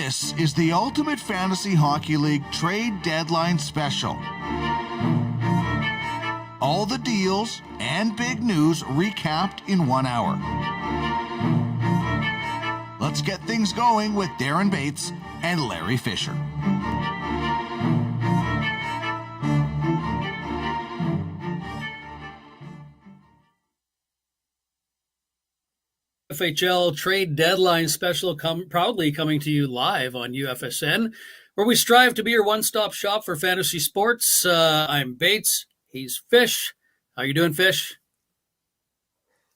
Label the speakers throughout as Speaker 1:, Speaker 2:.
Speaker 1: This is the Ultimate Fantasy Hockey League Trade Deadline Special. All the deals and big news recapped in 1 hour. Let's get things going with Darren Bates and Larry Fisher.
Speaker 2: UFHL Trade Deadline Special proudly coming to you live on UFSN, where we strive to be your one-stop shop for fantasy sports. I'm Bates. He's Fish. How you doing, Fish?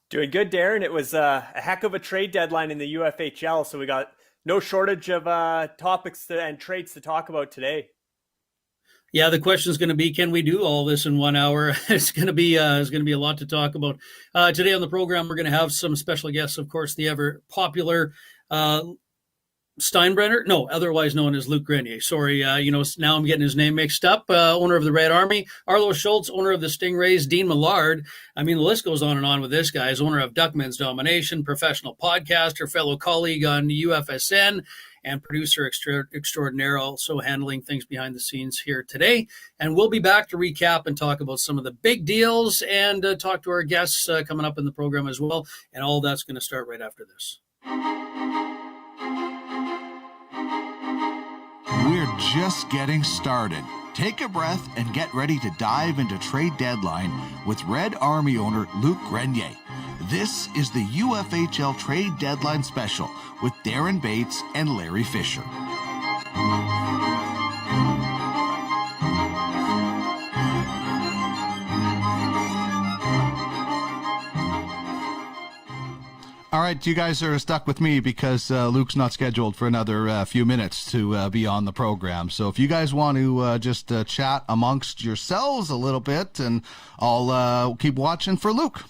Speaker 3: Doing good, Darren. It was a heck of a trade deadline in the UFHL, so we got no shortage of topics and trades to talk about today.
Speaker 2: Yeah, the question is going to be, can we do all this in 1 hour? It's going to be a lot to talk about. Today on the program, we're going to have some special guests, of course, the ever popular Steinbrenner, otherwise known as Luke Grenier. Sorry, now I'm getting his name mixed up. Owner of the Red Army, Arlo Schultz, owner of the Stingrays, Dean Millard. I mean, the list goes on and on with this guy. He's owner of Duckman's Domination, professional podcaster, fellow colleague on UFSN, and producer extraordinaire, also handling things behind the scenes here today. And we'll be back to recap and talk about some of the big deals and talk to our guests coming up in the program as well. And all that's going to start right after this.
Speaker 1: We're just getting started. Take a breath and get ready to dive into Trade Deadline with Red Army owner Luke Grenier. This is the UFHL Trade Deadline Special with Darren Bates and Larry Fisher.
Speaker 4: All right, you guys are stuck with me because Luke's not scheduled for another few minutes to be on the program. So if you guys want to just chat amongst yourselves a little bit, and I'll keep watching for Luke.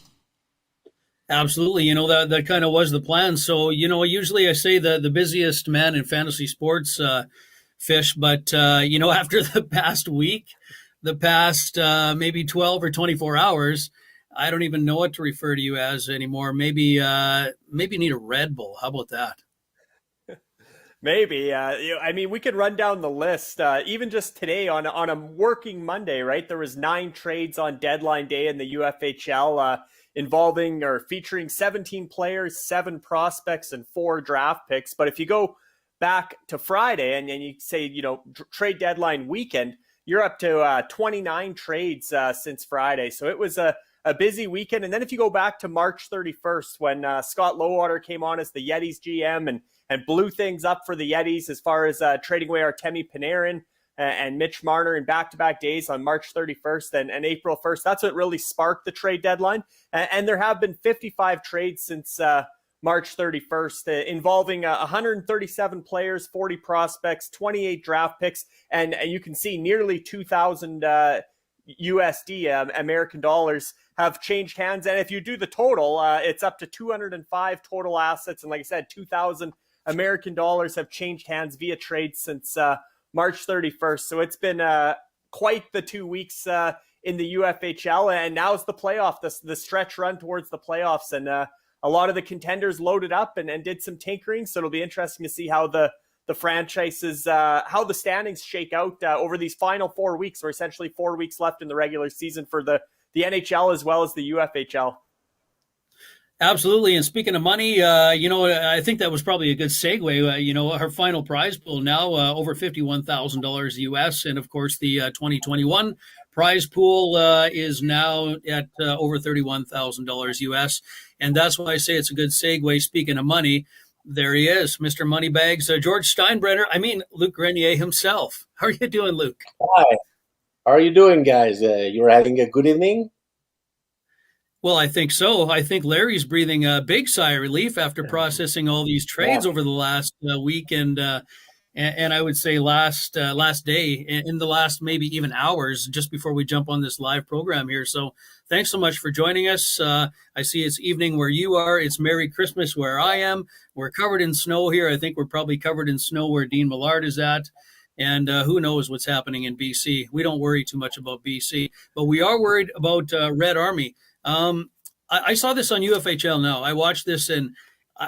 Speaker 2: Absolutely. That kind of was the plan. So, usually I say the busiest man in fantasy sports, Fish, but, after the past week, maybe 12 or 24 hours, I don't even know what to refer to you as anymore. Maybe need a Red Bull. How about that?
Speaker 3: Maybe. We could run down the list. Even just today on a working Monday, right? There was 9 trades on deadline day in the UFHL involving or featuring 17 players, 7 prospects, and 4 draft picks. But if you go back to Friday and you say, trade deadline weekend, you're up to 29 trades since Friday. So it was a busy weekend. And then if you go back to March 31st, when Scott Lowater came on as the Yetis GM and blew things up for the Yetis as far as trading away Artemi Panarin and Mitch Marner in back-to-back days on March 31st and April 1st. That's what really sparked the trade deadline. And there have been 55 trades since March 31st involving 137 players, 40 prospects, 28 draft picks, and you can see nearly 2,000 USD, American dollars, have changed hands. And if you do the total, it's up to 205 total assets. And like I said, 2,000 American dollars have changed hands via trade since March 31st. So it's been quite the 2 weeks in the UFHL. And now's the playoff, the stretch run towards the playoffs. And a lot of the contenders loaded up and did some tinkering. So it'll be interesting to see how the franchises, how the standings shake out over these final 4 weeks, or essentially 4 weeks left in the regular season for the NHL as well as the UFHL.
Speaker 2: Absolutely. And speaking of money, I think that was probably a good segue. Her final prize pool now over $51,000 US. And of course, the 2021 prize pool is now at over $31,000 US. And that's why I say it's a good segue. Speaking of money, there he is, Mr. Moneybags, George Steinbrenner. Luke Grenier himself. How are you doing, Luke?
Speaker 5: Hi. How are you doing, guys? You're having a good evening?
Speaker 2: Well, I think so. I think Larry's breathing a big sigh of relief after processing all these trades over the last week and I would say last day, in the last maybe even hours, just before we jump on this live program here. So thanks so much for joining us. I see it's evening where you are. It's Merry Christmas where I am. We're covered in snow here. I think we're probably covered in snow where Dean Millard is at. And who knows what's happening in BC. We don't worry too much about BC, but we are worried about Red Army. I saw this on UFHL now. I watched this, and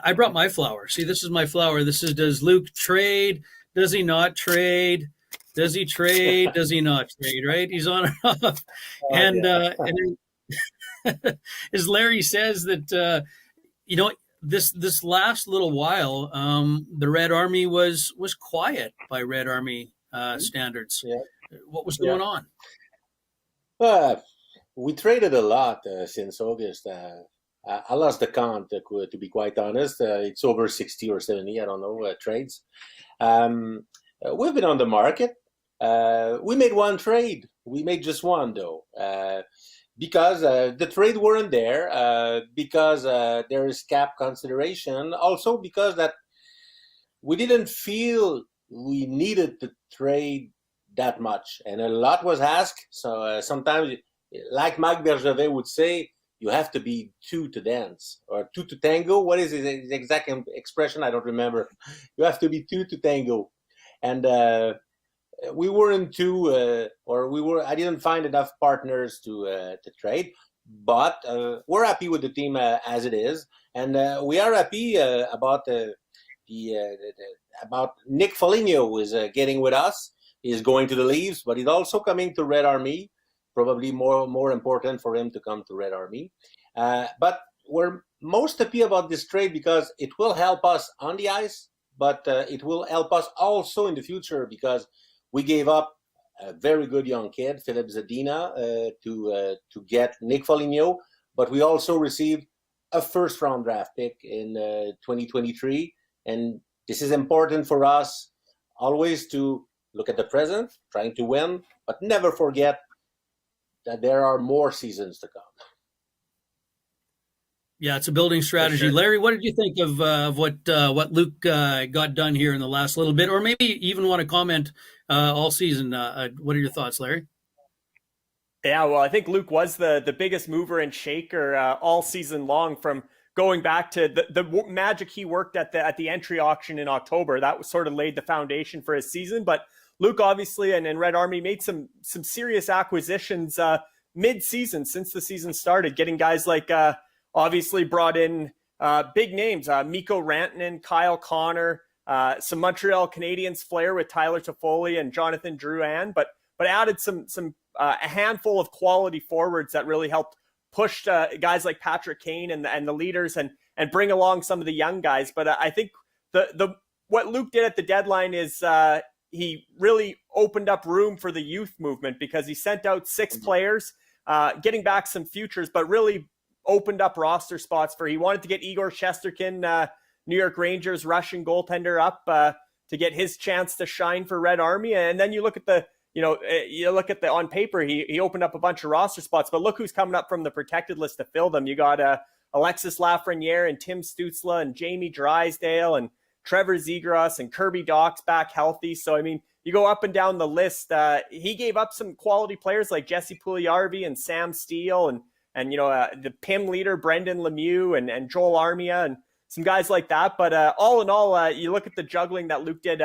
Speaker 2: I brought my flower. See, this is my flower. This is, does Luke trade? Does he not trade? Does he trade? Does he not trade? Right? He's on and off. And as Larry says that, this last little while, the Red Army was quiet by Red Army standards.
Speaker 5: Yeah.
Speaker 2: What was going on?
Speaker 5: We traded a lot since August. I lost the count, to be quite honest. It's over 60 or 70, I don't know, trades. We've been on the market. We made one trade. We made just one, though, because the trade weren't there, because there is cap consideration, also because that we didn't feel we needed to trade that much. And a lot was asked, so sometimes, like Mike Bergevin would say, you have to be two to dance, or two to tango. What is his exact expression? I don't remember. You have to be two to tango. And we weren't I didn't find enough partners to trade, but we're happy with the team as it is. And we are happy about Nick Foligno who is getting with us. He's going to the Leafs, but he's also coming to Red Army. Probably more important for him to come to Red Army. But we're most happy about this trade because it will help us on the ice, but it will help us also in the future because we gave up a very good young kid, Philip Zadina, to get Nick Foligno, but we also received a first-round draft pick in 2023, and this is important for us always to look at the present, trying to win, but never forget that there are more seasons to come.
Speaker 2: Yeah, it's a building strategy. Sure. Larry, what did you think of what Luke got done here in the last little bit, or maybe even want to comment all season? What are your thoughts, Larry?
Speaker 3: Yeah, well, I think Luke was the biggest mover and shaker all season long, from going back to the magic he worked at the entry auction in October. That was sort of laid the foundation for his season, but Luke obviously and Red Army made some serious acquisitions mid-season since the season started, getting guys like obviously brought in big names, Mikko Rantanen, Kyle Connor, some Montreal Canadiens flair with Tyler Toffoli and Jonathan Drouin, but added some a handful of quality forwards that really helped push guys like Patrick Kane and the leaders and bring along some of the young guys. But I think the what Luke did at the deadline is he really opened up room for the youth movement because he sent out 6 players, getting back some futures, but really opened up roster spots he wanted to get Igor Shesterkin, New York Rangers Russian goaltender, up to get his chance to shine for Red Army. And then you look at on paper, he opened up a bunch of roster spots, but look who's coming up from the protected list to fill them. You got Alexis Lafreniere and Tim Stützle and Jamie Drysdale and Trevor Zegras and Kirby Docks back healthy. So, I mean, you go up and down the list. He gave up some quality players like Jesse Puljujarvi and Sam Steele and the PIM leader, Brendan Lemieux and Joel Armia and some guys like that. But all in all, you look at the juggling that Luke did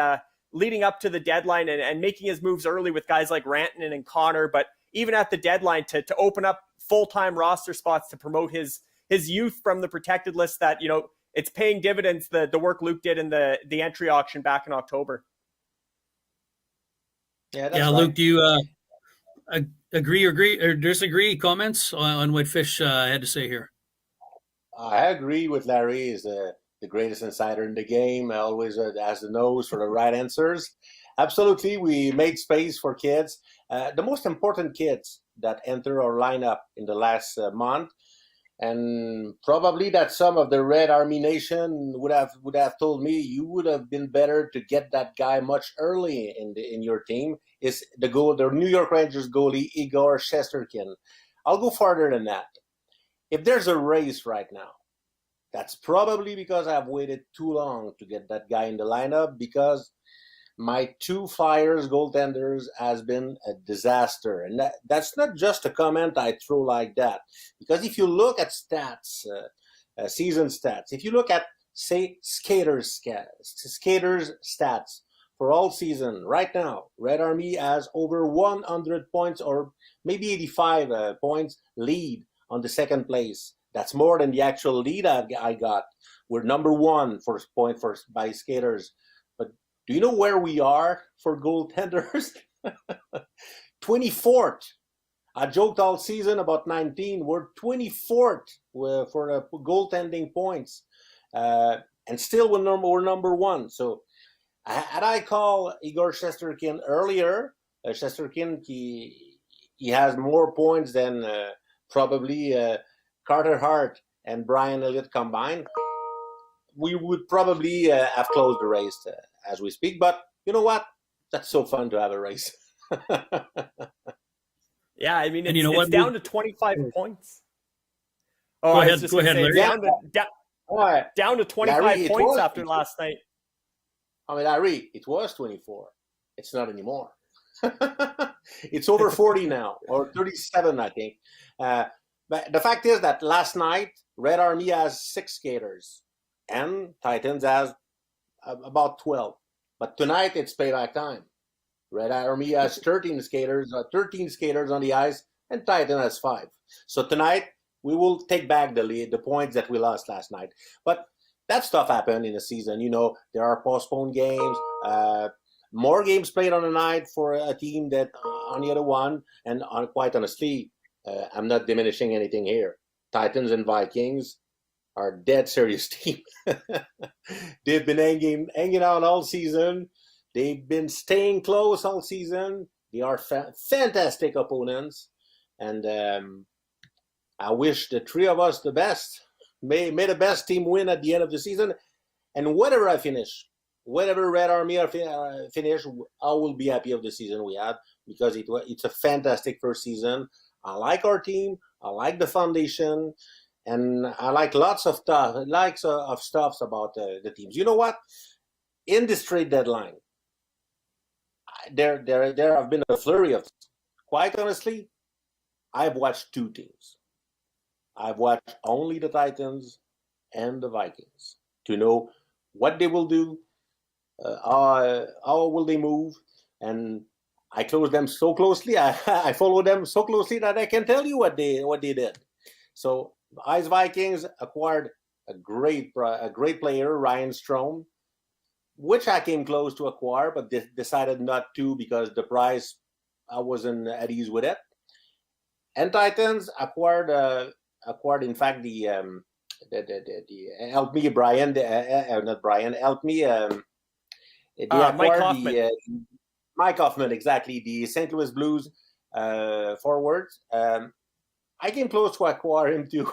Speaker 3: leading up to the deadline and making his moves early with guys like Rantanen and Connor. But even at the deadline to open up full-time roster spots to promote his youth from the protected list, that, it's paying dividends, the work Luke did in the entry auction back in October.
Speaker 5: Yeah,
Speaker 2: right. Luke, do you agree or disagree? Comments on what Fish had to say here?
Speaker 5: I agree with Larry. He's the greatest insider in the game, always has the nose for the right answers. Absolutely, we made space for kids. The most important kids that enter our lineup in the last month. And probably that some of the Red Army Nation would have told me you would have been better to get that guy much early in your team. Is the New York Rangers goalie Igor Shesterkin. I'll go farther than that. If there's a race right now, that's probably because I've waited too long to get that guy in the lineup, because my 2 Flyers goaltenders has been a disaster. And that's not just a comment I throw like that. Because if you look at stats, season stats, if you look at, say, skaters stats for all season, right now, Red Army has over 100 points or maybe 85 points lead on the second place. That's more than the actual lead I got. We're number one for point by skaters. But do you know where we are for goaltenders? 24th. I joked all season about 19. We're 24th for goaltending points. And still we're number one. So had I called Igor Shesterkin earlier, Shesterkin, he has more points than probably Carter Hart and Brian Elliott combined. We would probably have closed the race as we speak. But you know what? That's so fun to have a race.
Speaker 3: Yeah, I mean, it's,
Speaker 2: you know
Speaker 3: it's down to 25 points. Oh,
Speaker 2: Go
Speaker 3: I
Speaker 2: ahead,
Speaker 3: was just
Speaker 2: go
Speaker 3: going to
Speaker 2: ahead,
Speaker 3: say,
Speaker 2: Larry.
Speaker 3: down to 25
Speaker 5: Larry,
Speaker 3: points after last night.
Speaker 5: I mean, Larry, it was 24. It's not anymore. It's over 40 now, or 37, I think. But the fact is that last night, Red Army has 6 skaters, and Titans has about 12. But tonight, it's payback time. Red Army has 13 skaters on the ice, and Titan has 5. So tonight, we will take back the lead, the points that we lost last night. But that stuff happened in the season. You know, there are postponed games, more games played on the night for a team that on the other one. And quite honestly, I'm not diminishing anything here. Titans and Vikings are a dead serious team. They've been hanging out all season. They've been staying close all season. They are fantastic opponents. And I wish the 3 of us the best. May the best team win at the end of the season. And whatever I finish, whatever Red Army finish, I will be happy of the season we had, because it's a fantastic first season. I like our team. I like the foundation. And I like lots of stuff about the teams. You know what? In this trade deadline, there have been a flurry of, quite honestly, I've watched 2 teams. I've watched only the Titans and the Vikings to know what they will do, how will they move, and I close them so closely. I follow them so closely that I can tell you what they did. So Ice Vikings acquired a great player, Ryan Strome, which I came close to acquire, but decided not to because the price, I wasn't at ease with it. And Titans acquired in fact the help me Brian, not Brian, help me. They acquired
Speaker 3: Mike Hoffman.
Speaker 5: Mike Hoffman, exactly, the St. Louis Blues forwards. I came close to acquire him too.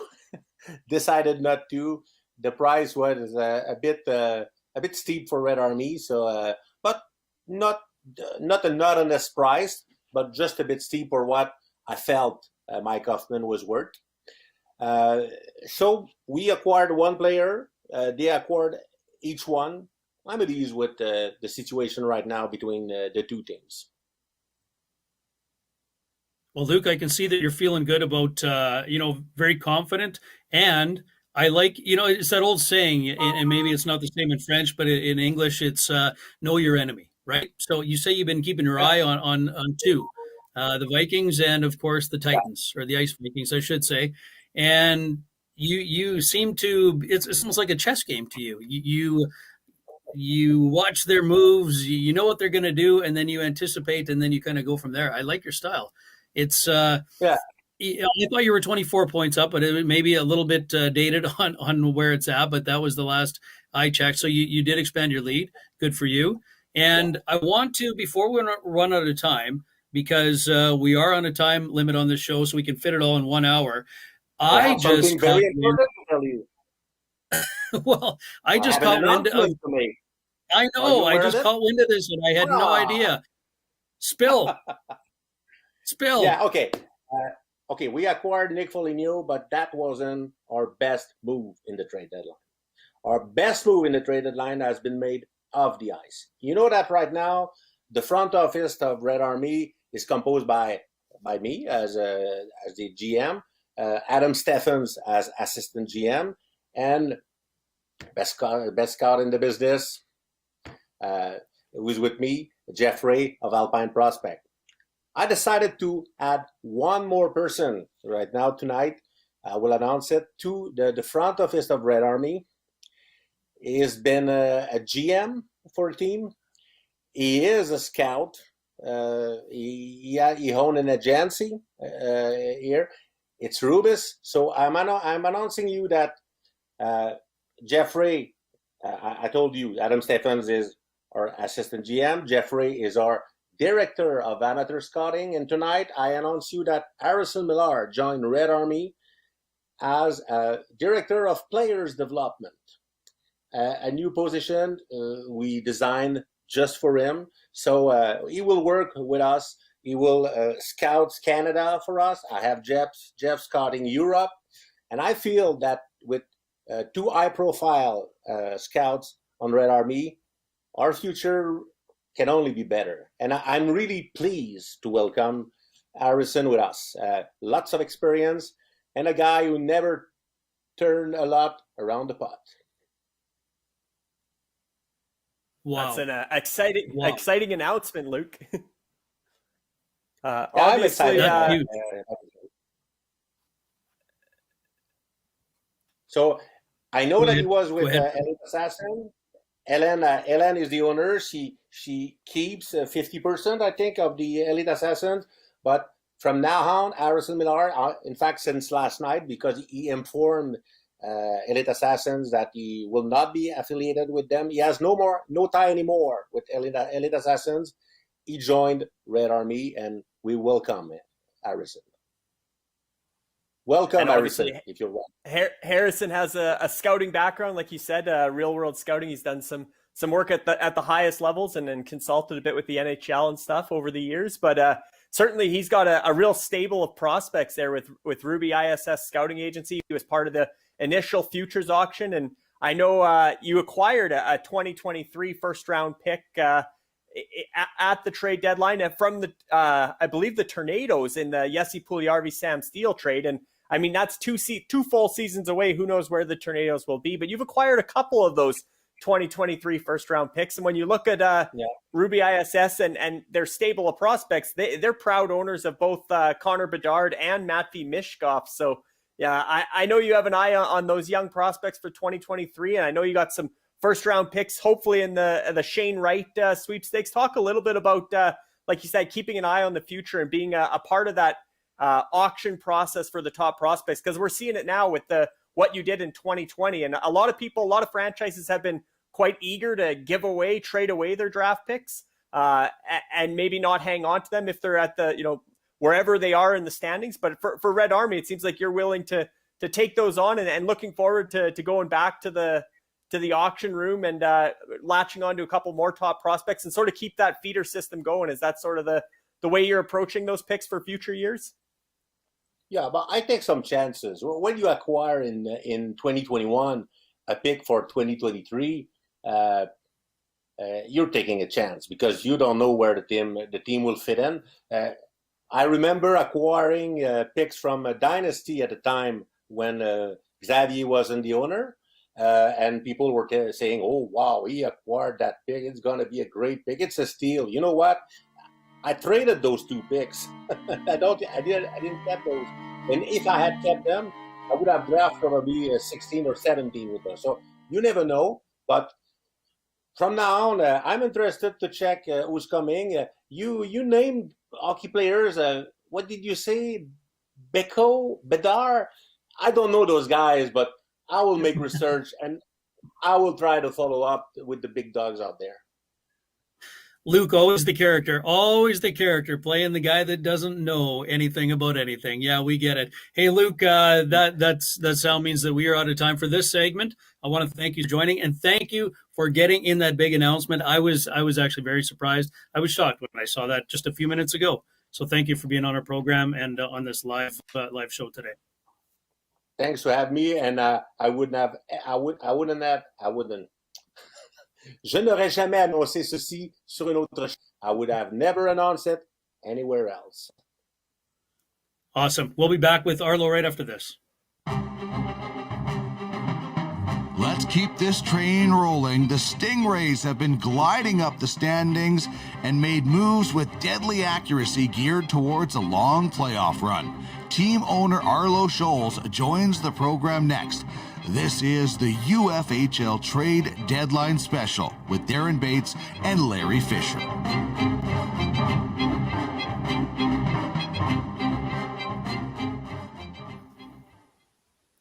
Speaker 5: Decided not to. The price was a bit steep for Red Army, so but not a honest price, but just a bit steep for what I felt Mike Hoffman was worth. So we acquired one player. They acquired each one. I'm at ease with the situation right now between the 2 teams.
Speaker 2: Well, Luke, I can see that you're feeling good about, very confident. And I like, it's that old saying, and maybe it's not the same in French, but in English, it's know your enemy, right? So you say you've been keeping your eye on 2, the Vikings and, of course, the Titans, or the Ice Vikings, I should say. And you seem to, it's almost like a chess game to you. You watch their moves, you know what they're going to do, and then you anticipate, and then you kind of go from there. I like your style. It's I thought you were 24 points up, but it may be a little bit dated on where it's at, but that was the last I checked. So you did expand your lead. Good for you. And I want to, before we run out of time, because we are on a time limit on this show, so we can fit it all in 1 hour. I just
Speaker 5: very important to tell you.
Speaker 2: Well, I just caught wind of. I know. I just caught wind of this, and I had no idea. Spill.
Speaker 5: Yeah. Okay. Okay. We acquired Nick Foligno, but that wasn't our best move in the trade deadline. Our best move in the trade deadline has been made off the ice. You know that right now, the front office of Red Army is composed by me as the GM, Adam Stephens as assistant GM, and best scout in the business, who's with me, Jeffrey of Alpine Prospect. I decided to add one more person right now tonight. I will announce it. To the front office of Red Army. He has been a GM for a team. He is a scout. He owns an agency here. It's Rubis. So I'm announcing you that Jeffrey, I told you, Adam Stephens is our assistant GM. Jeffrey is our director of amateur scouting. And tonight I announce you that Harrison Millar joined Red Army as director of players development. A new position we designed just for him. So he will work with us. He will scout Canada for us. I have Jeff scouting Europe. And I feel that with two high-profile scouts on Red Army, our future can only be better. And I'm really pleased to welcome Harrison with us. Lots of experience and a guy who never turned a lot around the pot.
Speaker 3: Wow. That's an exciting announcement, Luke.
Speaker 5: I'm excited. So I know that he was with Elite Assassin. Ellen is the owner. She keeps 50%, I think, of the Elite Assassins. But from now on, Harrison Millar, in fact, since last night, because he informed Elite Assassins that he will not be affiliated with them. He has no tie anymore with Elite Assassins. He joined Red Army, and we welcome Harrison. Welcome, Harrison, if you're welcome.
Speaker 3: Harrison has a scouting background, like you said, real world scouting. He's done some work at the highest levels and then consulted a bit with the NHL and stuff over the years. But certainly he's got a real stable of prospects there with Ruby ISS Scouting Agency. He was part of the initial futures auction, and I know you acquired a 2023 first round pick at the trade deadline from the I believe the Tornadoes in the Jesse Puljujarvi Sam Steele trade. And I mean, that's two full seasons away. Who knows where the Tornadoes will be, but you've acquired a couple of those 2023 first round picks. And when you look at Ruby ISS and their stable of prospects, they're proud owners of both Connor Bedard and Matvey Mishkov. So yeah, I know you have an eye on those young prospects for 2023, and I know you got some first-round picks, hopefully in the Shane Wright sweepstakes. Talk a little bit about, like you said, keeping an eye on the future and being a part of that auction process for the top prospects, because we're seeing it now with what you did in 2020, and a lot of franchises have been quite eager to trade away their draft picks, and maybe not hang on to them if they're at the wherever they are in the standings. But for Red Army, it seems like you're willing to take those on and looking forward to going back to the auction room and latching on to a couple more top prospects and sort of keep that feeder system going. Is that sort of the way you're approaching those picks for future years?
Speaker 5: Yeah, but I take some chances. When you acquire in 2021 a pick for 2023, you're taking a chance because you don't know where the team will fit in. I remember acquiring picks from Dynasty at the time when Xavier wasn't the owner, and people were saying, "Oh wow, he acquired that pick. It's going to be a great pick. It's a steal." You know what? I traded those two picks. I didn't keep those. And if I had kept them, I would have drafted probably 16 or 17 with them. So you never know. But from now on, I'm interested to check who's coming. You named hockey players. What did you say? Bedard? I don't know those guys, but I will make research and I will try to follow up with the big dogs out there.
Speaker 2: Luke, always the character, playing the guy that doesn't know anything about anything. Yeah, we get it. Hey, Luke, that sound means that we are out of time for this segment. I want to thank you for joining, and thank you for getting in that big announcement. I was actually very surprised. I was shocked when I saw that just a few minutes ago. So thank you for being on our program and on this live show today.
Speaker 5: Thanks for having me, and Je n'aurais jamais annoncé ceci sur une autre chaîne. I would have never announced it anywhere else.
Speaker 2: Awesome. We'll be back with Arlo right after this.
Speaker 1: Let's Let's keep this train rolling. The Stingrays have been gliding up the standings and made moves with deadly accuracy geared towards a long playoff run. Team owner Arlo Scholes joins the program next. This is the UFHL Trade Deadline Special with Darren Bates and Larry Fisher.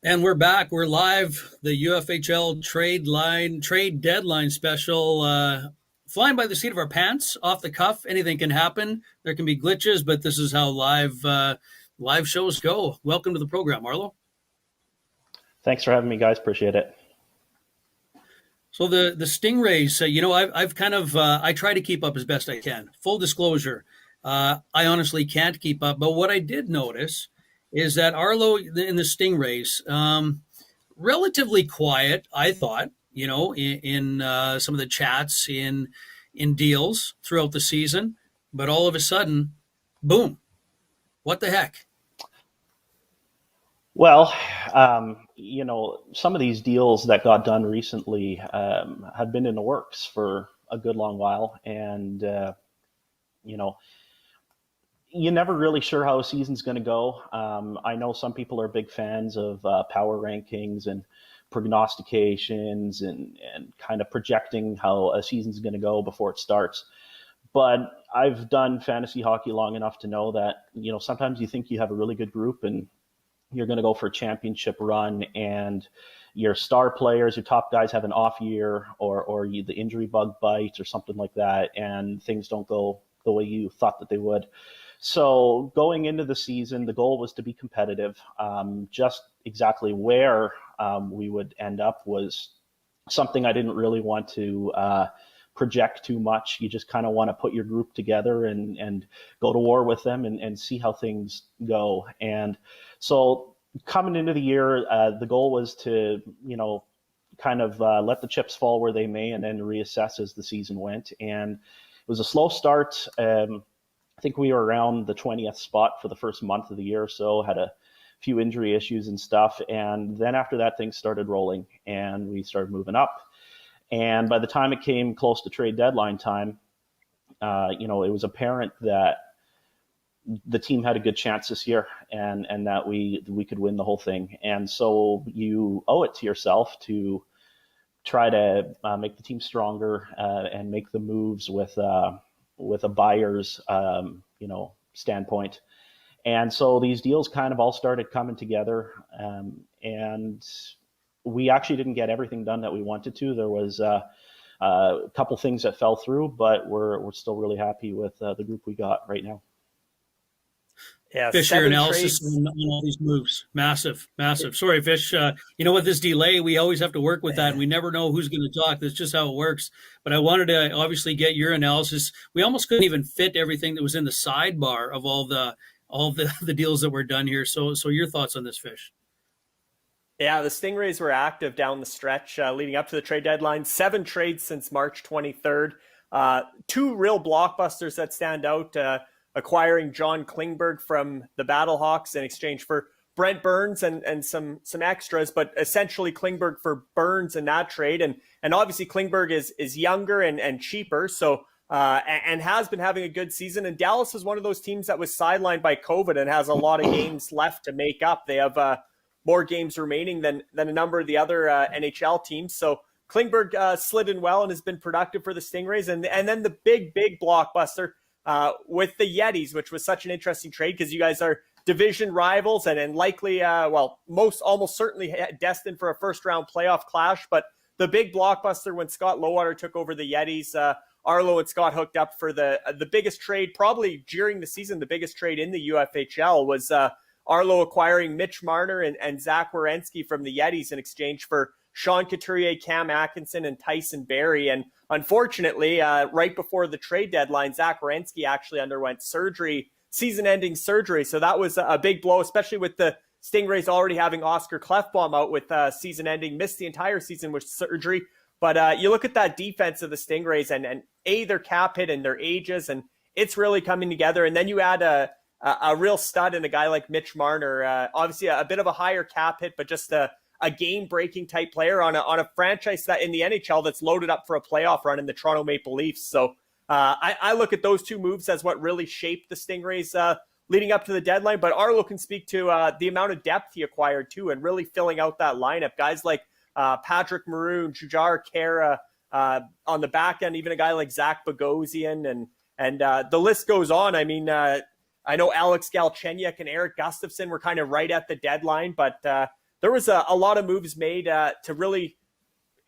Speaker 2: And we're back. We're live. The UFHL Trade Deadline Special. Flying by the seat of our pants, off the cuff. Anything can happen. There can be glitches, but this is how live shows go. Welcome to the program, Arlo.
Speaker 6: Thanks for having me, guys. Appreciate it.
Speaker 2: So the Stingrays, I've kind of I try to keep up as best I can. Full disclosure, I honestly can't keep up. But what I did notice is that Arlo in the Stingrays, relatively quiet, I thought, in some of the chats in deals throughout the season. But all of a sudden, boom, what the heck?
Speaker 6: Well, some of these deals that got done recently have been in the works for a good long while. And, you're never really sure how a season's going to go. I know some people are big fans of power rankings and prognostications and kind of projecting how a season's going to go before it starts. But I've done fantasy hockey long enough to know that, sometimes you think you have a really good group and you're going to go for a championship run and your star players, your top guys have an off year or the injury bug bites or something like that, and things don't go the way you thought that they would. So going into the season, the goal was to be competitive. Just exactly where we would end up was something I didn't really want to project too much. You just kind of want to put your group together and go to war with them and see how things go. And so coming into the year, the goal was to, kind of let the chips fall where they may and then reassess as the season went. And it was a slow start. I think we were around the 20th spot for the first month of the year or so, had a few injury issues and stuff. And then after that, things started rolling and we started moving up. And by the time it came close to trade deadline time, it was apparent that the team had a good chance this year and that we could win the whole thing. And so you owe it to yourself to try to make the team stronger and make the moves with a buyer's, standpoint. And so these deals kind of all started coming together. And we actually didn't get everything done that we wanted to. There was a couple things that fell through, but we're still really happy with the group we got right now.
Speaker 3: Yeah,
Speaker 2: Fish, your analysis on all these moves. Massive. Sorry, Fish. With this delay, we always have to work with that, and we never know who's going to talk. That's just how it works. But I wanted to obviously get your analysis. We almost couldn't even fit everything that was in the sidebar of all the deals that were done here. So your thoughts on this, Fish?
Speaker 3: Yeah, the Stingrays were active down the stretch leading up to the trade deadline. 7 trades since March 23rd. 2 real blockbusters that stand out. Acquiring John Klingberg from the Battlehawks in exchange for Brent Burns and some extras, but essentially Klingberg for Burns in that trade. And obviously Klingberg is younger and cheaper, so and has been having a good season. And Dallas is one of those teams that was sidelined by COVID and has a lot of games left to make up. They have more games remaining than a number of the other NHL teams. So Klingberg slid in well and has been productive for the Stingrays. And then the big blockbuster with the Yetis, which was such an interesting trade because you guys are division rivals and likely, almost certainly destined for a first-round playoff clash. But the big blockbuster when Scott Lowater took over the Yetis, Arlo and Scott hooked up for the biggest trade, probably during the season, the biggest trade in the UFHL was Arlo acquiring Mitch Marner and Zach Werenski from the Yetis in exchange for Sean Couturier, Cam Atkinson, and Tyson Barrie. And unfortunately, right before the trade deadline, Zach Werenski actually underwent surgery, season-ending surgery. So that was a big blow, especially with the Stingrays already having Oscar Klefbom out with season-ending, missed the entire season with surgery. But you look at that defense of the Stingrays and their cap hit and their ages, and it's really coming together. And then you add a real stud in a guy like Mitch Marner, obviously a bit of a higher cap hit, but just a a game-breaking type player on a franchise that in the NHL that's loaded up for a playoff run in the Toronto Maple Leafs. So I look at those two moves as what really shaped the Stingrays leading up to the deadline. But Arlo can speak to the amount of depth he acquired too, and really filling out that lineup. Guys like Patrick Maroon, Jujhar Khaira, on the back end, even a guy like Zach Bogosian, and the list goes on. I mean, I know Alex Galchenyuk and Eric Gustafsson were kind of right at the deadline, but there was a lot of moves made to really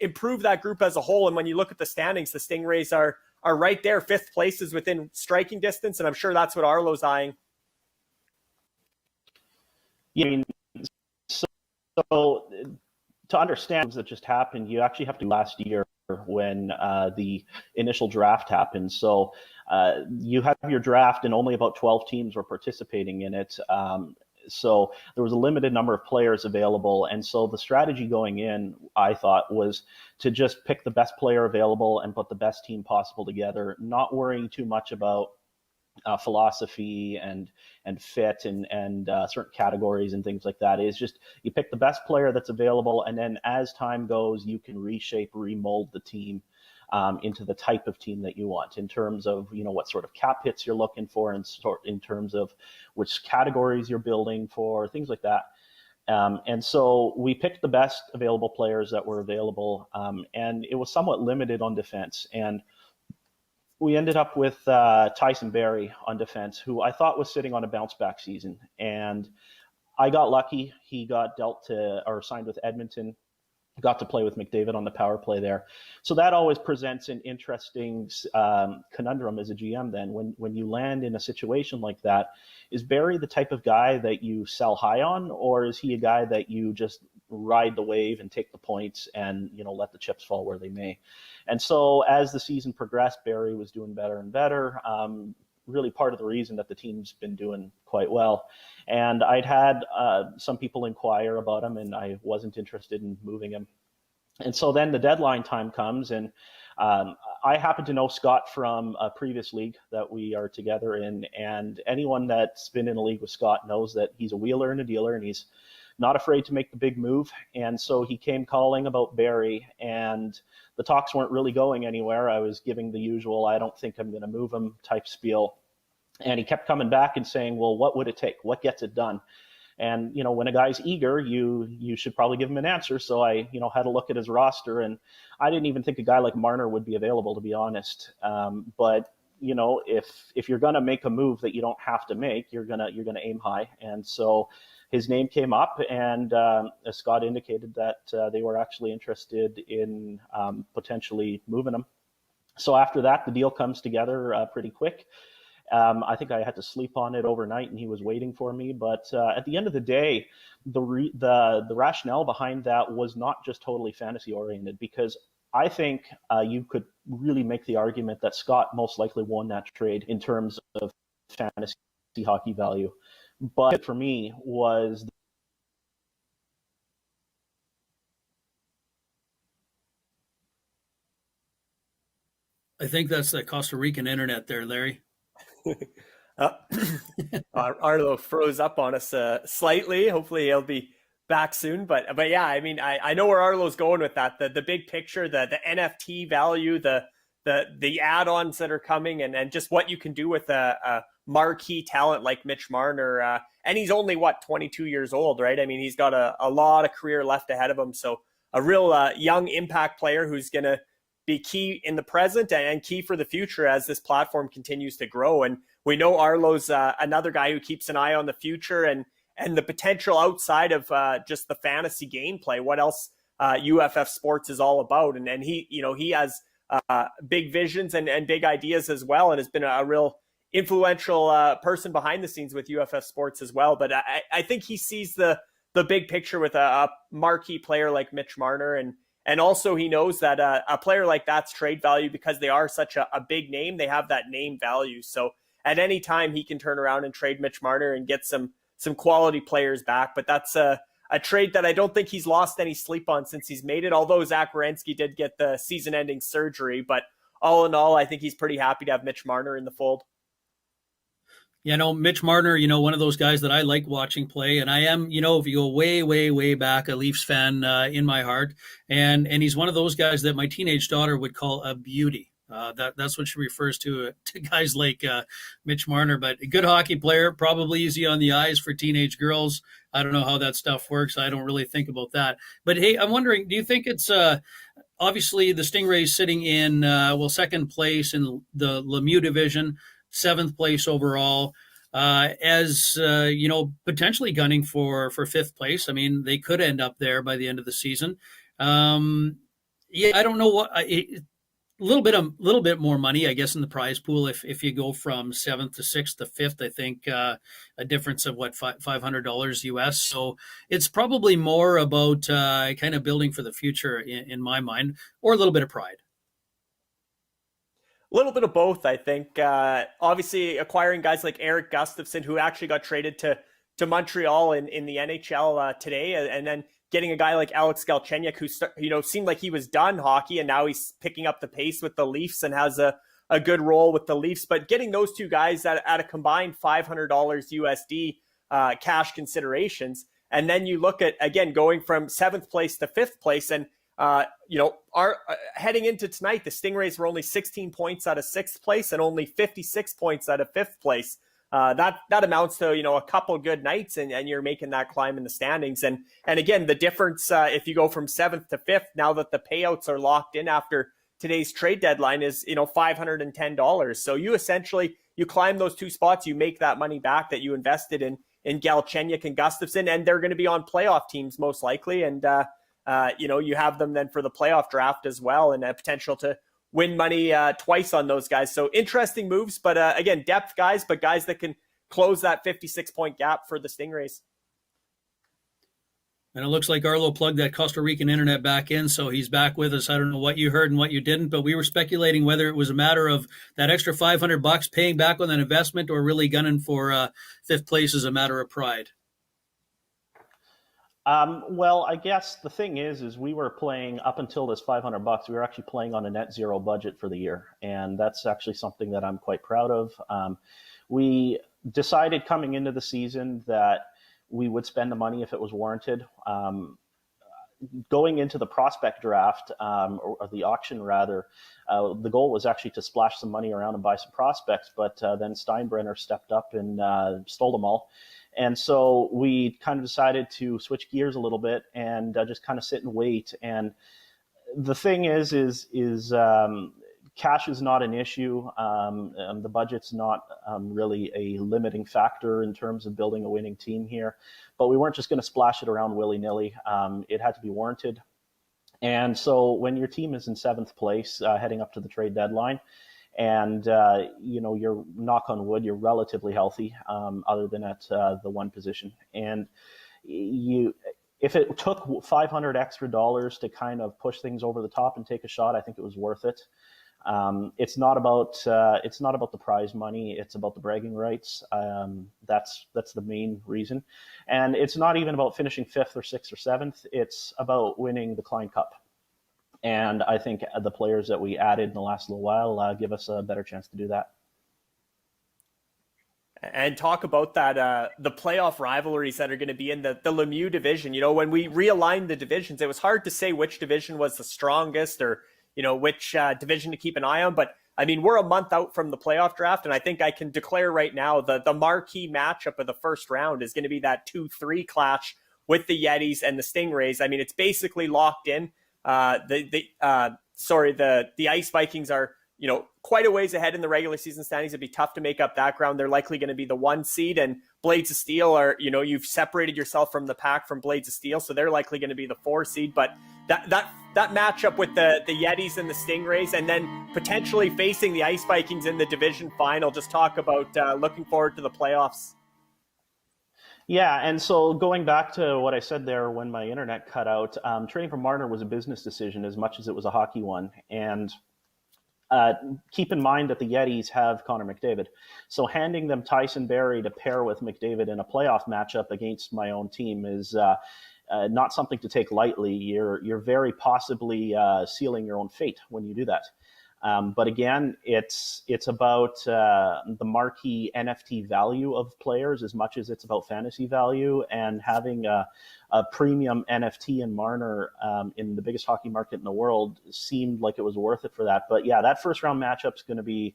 Speaker 3: improve that group as a whole. And when you look at the standings, the Stingrays are right there. 5th place is within striking distance, and I'm sure that's what Arlo's eyeing.
Speaker 6: Yeah, I mean, so to understand that just happened, you actually have to last year when the initial draft happened. So you have your draft and only about 12 teams were participating in it. So there was a limited number of players available. And so the strategy going in, I thought, was to just pick the best player available and put the best team possible together, not worrying too much about philosophy and fit and certain categories and things like that. Is just you pick the best player that's available, and then as time goes, you can reshape, remold the team into the type of team that you want in terms of, you know, what sort of cap hits you're looking for, and in terms of which categories you're building for, things like that. And so we picked the best available players that were available, and it was somewhat limited on defense. And we ended up with Tyson Barrie on defense, who I thought was sitting on a bounce back season. And I got lucky. He got signed with Edmonton, got to play with McDavid on the power play there. So that always presents an interesting conundrum as a GM then. When you land in a situation like that, is Barrie the type of guy that you sell high on, or is he a guy that you just ride the wave and take the points and, you know, let the chips fall where they may? And so as the season progressed, Barrie was doing better and better. Really part of the reason that the team's been doing quite well. And I'd had some people inquire about him, and I wasn't interested in moving him. And so then the deadline time comes, and I happen to know Scott from a previous league that we are together in. And anyone that's been in a league with Scott knows that he's a wheeler and a dealer, and he's not afraid to make the big move. And so he came calling about Barrie, and the talks weren't really going anywhere. I was giving the usual, I don't think I'm going to move him type spiel. And he kept coming back and saying, well, what would it take? What gets it done? And, you know, when a guy's eager, you should probably give him an answer. So I, you know, had a look at his roster, and I didn't even think a guy like Marner would be available, to be honest. But, you know, if you're going to make a move that you don't have to make, you're going to aim high. And so his name came up, and Scott indicated that they were actually interested in potentially moving him. So after that, the deal comes together pretty quick. I think I had to sleep on it overnight, and he was waiting for me. But at the end of the day, the rationale behind that was not just totally fantasy oriented, because I think you could really make the argument that Scott most likely won that trade in terms of fantasy hockey value. But for me was
Speaker 2: I think that's the Costa Rican internet there, Larry.
Speaker 3: Arlo froze up on us slightly. Hopefully he'll be back soon. But yeah, I mean, I know where Arlo's going with that. The big picture, the NFT value, the add-ons that are coming, and just what you can do with a marquee talent like Mitch Marner. And he's only, 22 years old, right? I mean, he's got a lot of career left ahead of him. So a real young impact player who's going to be key in the present and key for the future as this platform continues to grow. And we know Arlo's another guy who keeps an eye on the future and the potential outside of just the fantasy gameplay, what else UFF Sports is all about. And he, you know, he has big visions and big ideas as well, and has been a real influential person behind the scenes with UFF Sports as well. But I think he sees the big picture with a marquee player like Mitch Marner, and also he knows that a player like that's trade value because they are such a big name. They have that name value. So at any time he can turn around and trade Mitch Marner and get some quality players back. But that's a trade that I don't think he's lost any sleep on since he's made it, although Zach Werenski did get the season-ending surgery. But all in all, I think he's pretty happy to have Mitch Marner in the fold.
Speaker 2: Yeah, no, Mitch Marner, one of those guys that I like watching play, and I am, if you go way, way, way back, a Leafs fan in my heart, and he's one of those guys that my teenage daughter would call a beauty. That's what she refers to guys like Mitch Marner, but a good hockey player, probably easy on the eyes for teenage girls. I don't know how that stuff works. I don't really think about that. But hey, I'm wondering, do you think it's obviously the Stingrays sitting in second place in the Lemieux division, seventh place overall, as potentially gunning for fifth place. I mean, they could end up there by the end of the season. I don't know what. A little bit more money, I guess, in the prize pool if you go from seventh to sixth to fifth. I think a difference of $500 US. So it's probably more about kind of building for the future in my mind, or a little bit of pride.
Speaker 3: A little bit of both, I think. Obviously, acquiring guys like Erik Gustafsson, who actually got traded to Montreal in the NHL today, and then getting a guy like Alex Galchenyuk, who seemed like he was done hockey, and now he's picking up the pace with the Leafs and has a good role with the Leafs. But getting those two guys at a combined $500 USD cash considerations, and then you look at, again, going from seventh place to fifth place, and heading into tonight, the Stingrays were only 16 points out of sixth place and only 56 points out of fifth place. That amounts to, a couple good nights, and you're making that climb in the standings. And again, the difference, if you go from seventh to fifth, now that the payouts are locked in after today's trade deadline, is, $510. So you climb those two spots, you make that money back that you invested in Galchenyuk and Gustafsson, and they're going to be on playoff teams most likely. And, you have them then for the playoff draft as well, and a potential to win money twice on those guys. So interesting moves, but again, depth guys, but guys that can close that 56-point gap for the Stingrays.
Speaker 2: And it looks like Arlo plugged that Costa Rican internet back in, so he's back with us. I don't know what you heard and what you didn't, but we were speculating whether it was a matter of that extra $500 paying back on that investment, or really gunning for fifth place as a matter of pride.
Speaker 6: Well, I guess the thing is we were playing up until this $500. We were actually playing on a net zero budget for the year. And that's actually something that I'm quite proud of. We decided coming into the season that we would spend the money if it was warranted. Going into the prospect draft, or the auction rather, the goal was actually to splash some money around and buy some prospects. But then Steinbrenner stepped up and stole them all. And so we kind of decided to switch gears a little bit and just kind of sit and wait. And the thing is cash is not an issue. The budget's not really a limiting factor in terms of building a winning team here. But we weren't just going to splash it around willy-nilly. It had to be warranted. And so when your team is in seventh place heading up to the trade deadline, and, you're, knock on wood, you're relatively healthy, other than at the one position. And if it took $500 extra to kind of push things over the top and take a shot, I think it was worth it. It's not about the prize money. It's about the bragging rights. That's the main reason. And it's not even about finishing fifth or sixth or seventh. It's about winning the Klein Cup. And I think the players that we added in the last little while give us a better chance to do that.
Speaker 3: And talk about that, the playoff rivalries that are going to be in the Lemieux division. When we realigned the divisions, it was hard to say which division was the strongest, or, which division to keep an eye on. But I mean, we're a month out from the playoff draft, and I think I can declare right now the marquee matchup of the first round is going to be that 2-3 clash with the Yetis and the Stingrays. I mean, it's basically locked in. The Ice Vikings are, quite a ways ahead in the regular season standings. It'd be tough to make up that ground. They're likely going to be the 1 seed, and Blades of Steel are, you've separated yourself from the pack from Blades of Steel, so they're likely going to be the 4 seed. But that matchup with the Yetis and the Stingrays, and then potentially facing the Ice Vikings in the division final, just talk about looking forward to the playoffs.
Speaker 6: Yeah, and so going back to what I said there when my internet cut out, trading for Marner was a business decision as much as it was a hockey one. And keep in mind that the Yetis have Connor McDavid. So handing them Tyson Barrie to pair with McDavid in a playoff matchup against my own team is not something to take lightly. You're very possibly sealing your own fate when you do that. But again, it's about the marquee NFT value of players as much as it's about fantasy value, and having a premium NFT in Marner in the biggest hockey market in the world seemed like it was worth it for that. But yeah, that first round matchup is going to be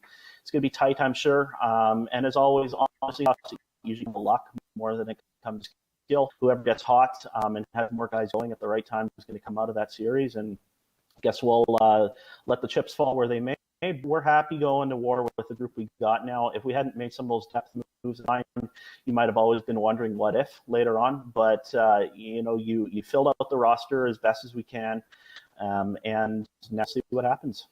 Speaker 6: tight, I'm sure. And as always, honestly, usually luck more than it comes to skill. Whoever gets hot and has more guys going at the right time is going to come out of that series. And I guess we'll let the chips fall where they may. We're happy going to war with the group we got now. If we hadn't made some of those depth moves, you might have always been wondering what if later on. But you filled out the roster as best as we can, and now see what happens.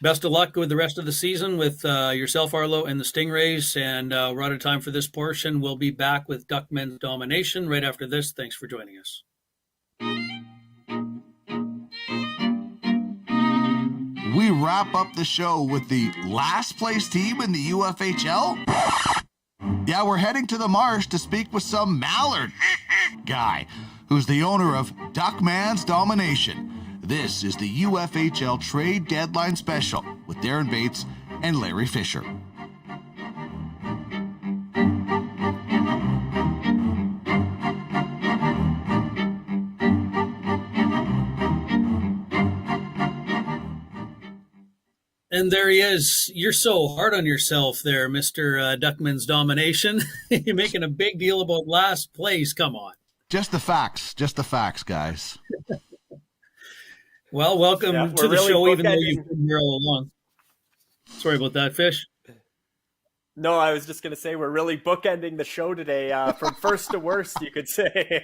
Speaker 2: Best of luck with the rest of the season with yourself, Arlo, and the Stingrays. And we're out of time for this portion. We'll be back with Duckman's Domination right after this. Thanks for joining us.
Speaker 1: We wrap up the show with the last place team in the UFHL. Yeah, we're heading to the marsh to speak with some Mallard guy who's the owner of Duckman's Domination. This is the UFHL Trade Deadline Special with Darren Bates and Larry Fisher.
Speaker 2: And there he is. You're so hard on yourself there, Mr. Duckman's Domination. You're making a big deal about last place. Come on.
Speaker 4: Just the facts, guys.
Speaker 2: Well, welcome to the show, even though you've been here all along. Sorry about that, Fish.
Speaker 3: No, I was just going to say we're really bookending the show today from first to worst, you could say,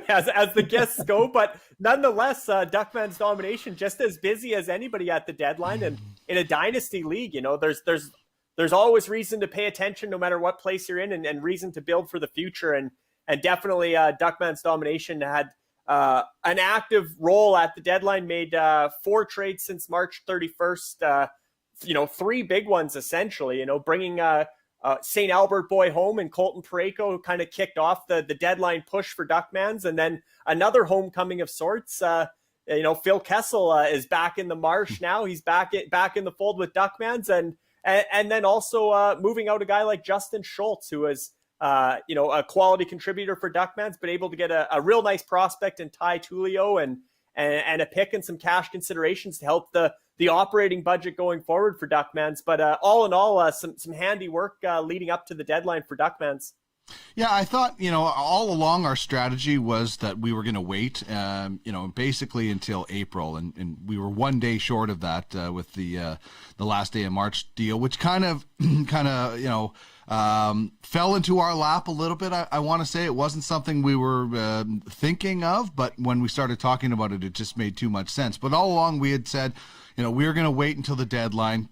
Speaker 3: as the guests go. But nonetheless, Duckman's Domination, just as busy as anybody at the deadline. And in a dynasty league, there's always reason to pay attention no matter what place you're in, and reason to build for the future. And definitely Duckman's Domination had an active role at the deadline, made 4 trades since March 31st. 3 big ones, essentially, bringing St. Albert boy home and Colton Parayko, who kind of kicked off the deadline push for Duckman's, and then another homecoming of sorts. Phil Kessel is back in the marsh now. He's back in the fold with Duckman's, and then also moving out a guy like Justin Schultz, who is a quality contributor for Duckman's, but able to get a real nice prospect in Ty Tullio and a pick and some cash considerations to help the operating budget going forward for Duckman's. But all in all, some handy work leading up to the deadline for Duckman's.
Speaker 4: Yeah, I thought, all along our strategy was that we were going to wait, basically until April. And we were one day short of that with the last day of March deal, which kind of, fell into our lap a little bit. I want to say it wasn't something we were thinking of, but when we started talking about it, it just made too much sense. But all along we had said, we were going to wait until the deadline.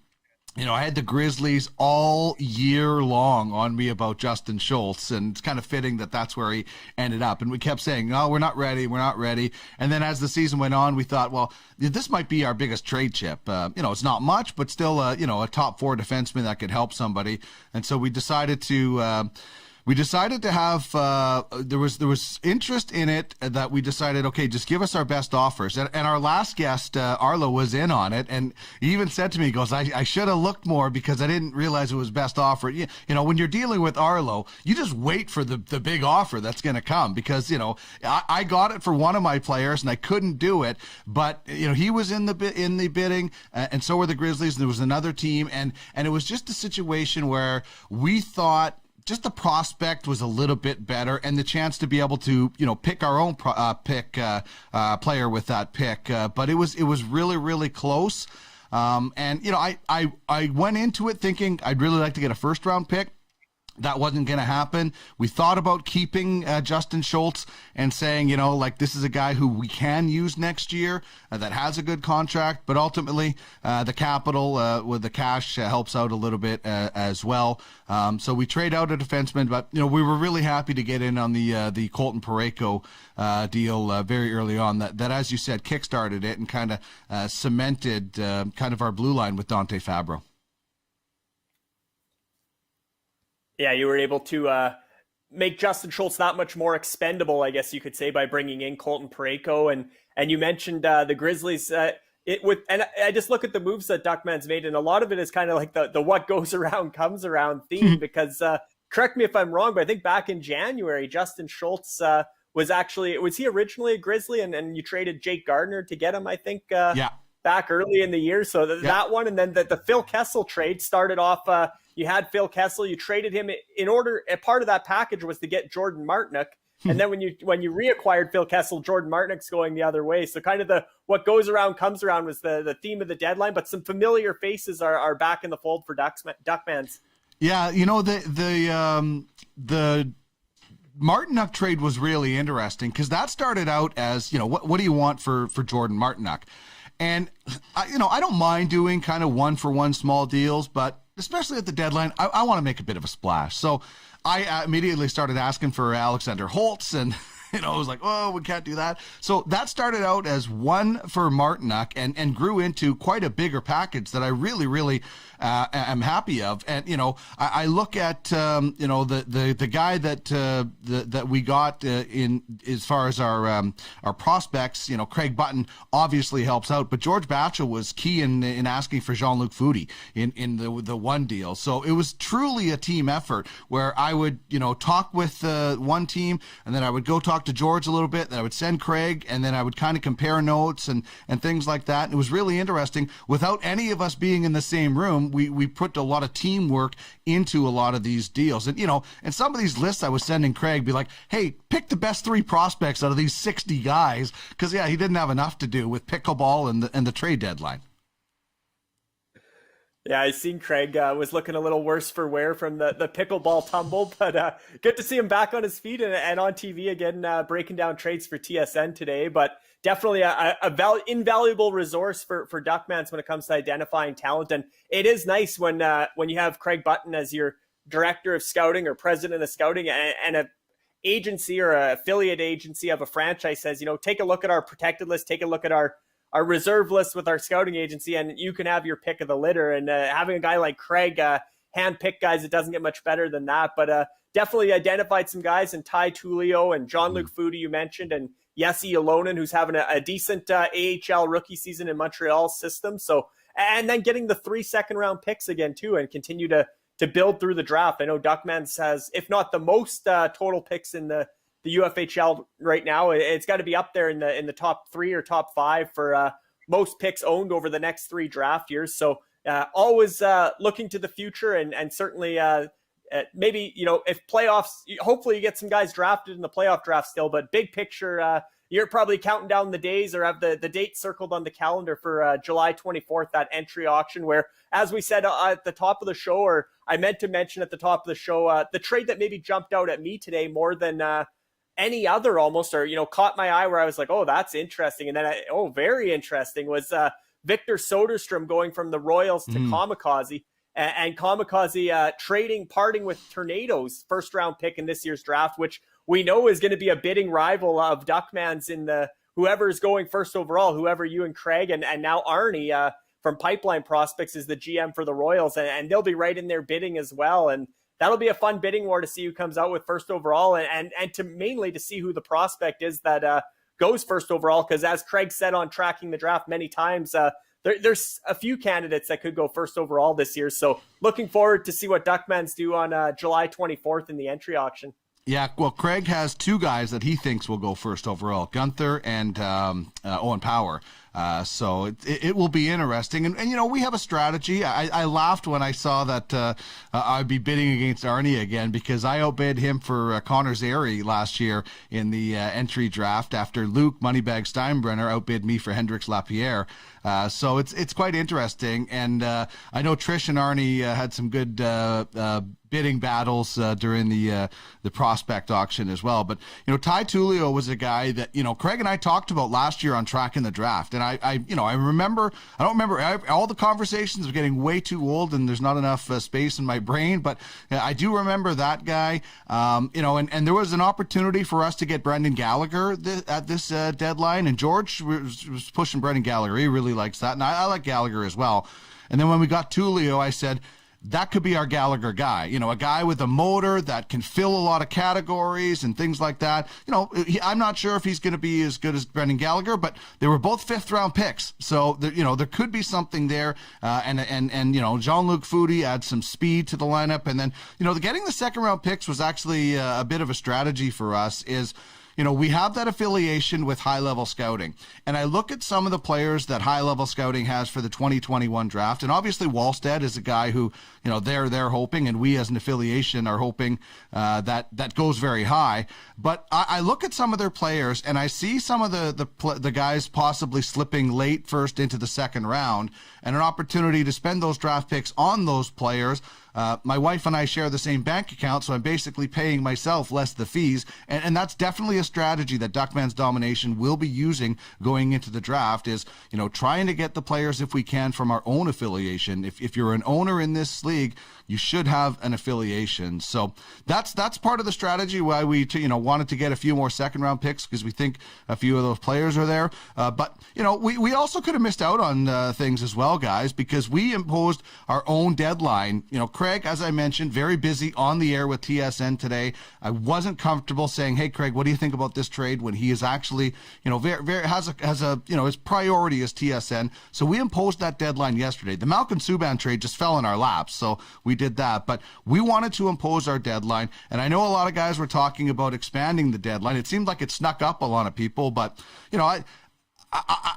Speaker 4: I had the Grizzlies all year long on me about Justin Schultz, and it's kind of fitting that that's where he ended up. And we kept saying, no, we're not ready. And then as the season went on, we thought, well, this might be our biggest trade chip. It's not much, but still, a top 4 defenseman that could help somebody. And so we decided to have there was interest in it, that we decided, okay, just give us our best offers. And our last guest, Arlo, was in on it, and he even said to me, he goes, I should have looked more because I didn't realize it was best offer. When you're dealing with Arlo, you just wait for the big offer that's going to come, because I got it for one of my players and I couldn't do it, but he was in the bidding, and so were the Grizzlies, and there was another team, and it was just a situation where we thought just the prospect was a little bit better, and the chance to be able to, pick our own player with that pick. But it was really, really close. I went into it thinking I'd really like to get a first round pick. That wasn't going to happen. We thought about keeping Justin Schultz and saying, this is a guy who we can use next year that has a good contract, but ultimately the capital with the cash helps out a little bit as well. So we trade out a defenseman, but we were really happy to get in on the Colton Parayko deal very early on. That, as you said, kickstarted it and kind of cemented kind of our blue line with Dante Fabro.
Speaker 3: Yeah, you were able to make Justin Schultz that much more expendable, I guess you could say, by bringing in Colton Parayko. And you mentioned the Grizzlies. and I just look at the moves that Duckman's made, and a lot of it is kind of like the what goes around comes around theme. Because correct me if I'm wrong, but I think back in January, Justin Schultz was he originally a Grizzly, and you traded Jake Gardner to get him, I think. Back early in the year. So that one, and then the Phil Kessel trade started off. You had Phil Kessel, you traded him in order. A part of that package was to get Jordan Martinook. And then when you reacquired Phil Kessel, Jordan Martinook's going the other way. So kind of the what goes around comes around was the theme of the deadline. But some familiar faces are back in the fold for Duckmans.
Speaker 4: Yeah, you know, the Martinook trade was really interesting because that started out as, you know, what do you want for Jordan Martinook? And, I don't mind doing kind of one-for-one small deals, but especially at the deadline, I want to make a bit of a splash. So I immediately started asking for Alexander Holtz, and it was like, oh, we can't do that. So that started out as one for Martinook and grew into quite a bigger package that I really, really am happy of. And, I look at, the guy that we got in as far as our prospects, Craig Button obviously helps out, but George Batchel was key in asking for Jean-Luc Foudy in the one deal. So it was truly a team effort where I would, talk with one team, and then I would go talk to George a little bit, then I would send Craig, and then I would kind of compare notes and things like that. And it was really interesting. Without any of us being in the same room, we put a lot of teamwork into a lot of these deals. And, and some of these lists I was sending Craig be like, hey, pick the best 3 prospects out of these 60 guys. Because, he didn't have enough to do with pickleball and the trade deadline.
Speaker 3: Yeah, I seen Craig was looking a little worse for wear from the pickleball tumble, but good to see him back on his feet and on TV again, breaking down trades for TSN today. But definitely a invaluable resource for Duckmans when it comes to identifying talent. And it is nice when you have Craig Button as your director of scouting or president of scouting, and a agency or an affiliate agency of a franchise says, take a look at our protected list, take a look at our reserve list with our scouting agency, and you can have your pick of the litter. And having a guy like Craig hand-pick guys, it doesn't get much better than that. But definitely identified some guys in Ty Tullio and Jean-Luc Foudy you mentioned, and Jesse Ylonen, who's having a decent AHL rookie season in Montreal's system. So, and then getting the 3 second-round picks again too, and continue to build through the draft. I know Duckmans has, if not the most total picks in the UFHL right now. It's got to be up there in the top 3 or top 5 for most picks owned over the next 3 draft years. So always looking to the future, and certainly maybe, if playoffs, hopefully you get some guys drafted in the playoff draft still, but big picture, you're probably counting down the days or have the date circled on the calendar for July 24th, that entry auction where, as we said at the top of the show, or I meant to mention at the top of the show, the trade that maybe jumped out at me today more than any other almost, or, caught my eye where I was like, oh, that's interesting. And then very interesting was Victor Soderstrom going from the Royals to Kamikaze, and Kamikaze parting with Tornado's first round pick in this year's draft, which we know is going to be a bidding rival of Duckman's in the whoever's going first overall, whoever you and Craig and now Arnie from Pipeline Prospects is the GM for the Royals, and they'll be right in there bidding as well. And that'll be a fun bidding war to see who comes out with first overall, and to mainly to see who the prospect is that goes first overall. Because as Craig said on tracking the draft many times, there's a few candidates that could go first overall this year. So looking forward to see what Duckmans do on July 24th in the entry auction.
Speaker 4: Yeah, well, Craig has 2 guys that he thinks will go first overall, Gunther and Owen Power. So it will be interesting. And we have a strategy. I laughed when I saw that I'd be bidding against Arnie again, because I outbid him for Connor Zary last year in the entry draft after Luke Moneybag Steinbrenner outbid me for Hendrix Lapierre. So it's quite interesting. And I know Trish and Arnie had some good bidding battles during the prospect auction as well. But, Ty Tullio was a guy that, Craig and I talked about last year on tracking the draft. And I don't remember all the conversations of getting way too old and there's not enough space in my brain, but I do remember that guy. And there was an opportunity for us to get Brendan Gallagher at this deadline, and George was pushing Brendan Gallagher. He really likes that, and I like Gallagher as well. And then when we got Tullio, I said, that could be our Gallagher guy. You know, a guy with a motor that can fill a lot of categories and things like that. You know, I'm not sure if he's going to be as good as Brendan Gallagher, but they were both 5th-round picks. So, there could be something there. And Jean-Luc Foudy adds some speed to the lineup. And then, getting the 2nd-round picks was actually a bit of a strategy for us. We have that affiliation with high-level scouting. And I look at some of the players that high-level scouting has for the 2021 draft. And obviously Wallstead is a guy who, they're hoping, and we as an affiliation are hoping that goes very high. But I look at some of their players, and I see some of the guys possibly slipping late first into the 2nd round, and an opportunity to spend those draft picks on those players. My wife and I share the same bank account, so I'm basically paying myself less the fees. And that's definitely a strategy that Duckman's Domination will be using going into the draft is, trying to get the players, if we can, from our own affiliation. If you're an owner in this league, you should have an affiliation. So that's part of the strategy why we wanted to get a few more 2nd-round picks, because we think a few of those players are there. But we also could have missed out on things as well, guys, because we imposed our own deadline. Craig, as I mentioned, very busy on the air with TSN today. I wasn't comfortable saying, "Hey, Craig, what do you think about this trade?" when he is actually, very has a his priority is TSN. So we imposed that deadline yesterday. The Malcolm Subban trade just fell in our laps, so we did that. But we wanted to impose our deadline, and I know a lot of guys were talking about expanding the deadline. It seemed like it snuck up a lot of people, but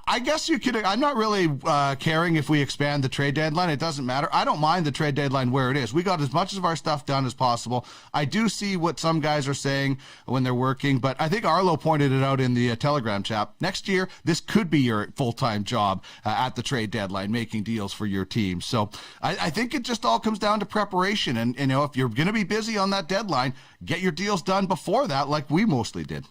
Speaker 4: I guess you could. I'm not really caring if we expand the trade deadline. It doesn't matter. I don't mind the trade deadline where it is. We got as much of our stuff done as possible. I do see what some guys are saying when they're working, but I think Arlo pointed it out in the Telegram chat. Next year, this could be your full-time job at the trade deadline, making deals for your team. So I think it just all comes down to preparation. And if you're going to be busy on that deadline, get your deals done before that, like we mostly did.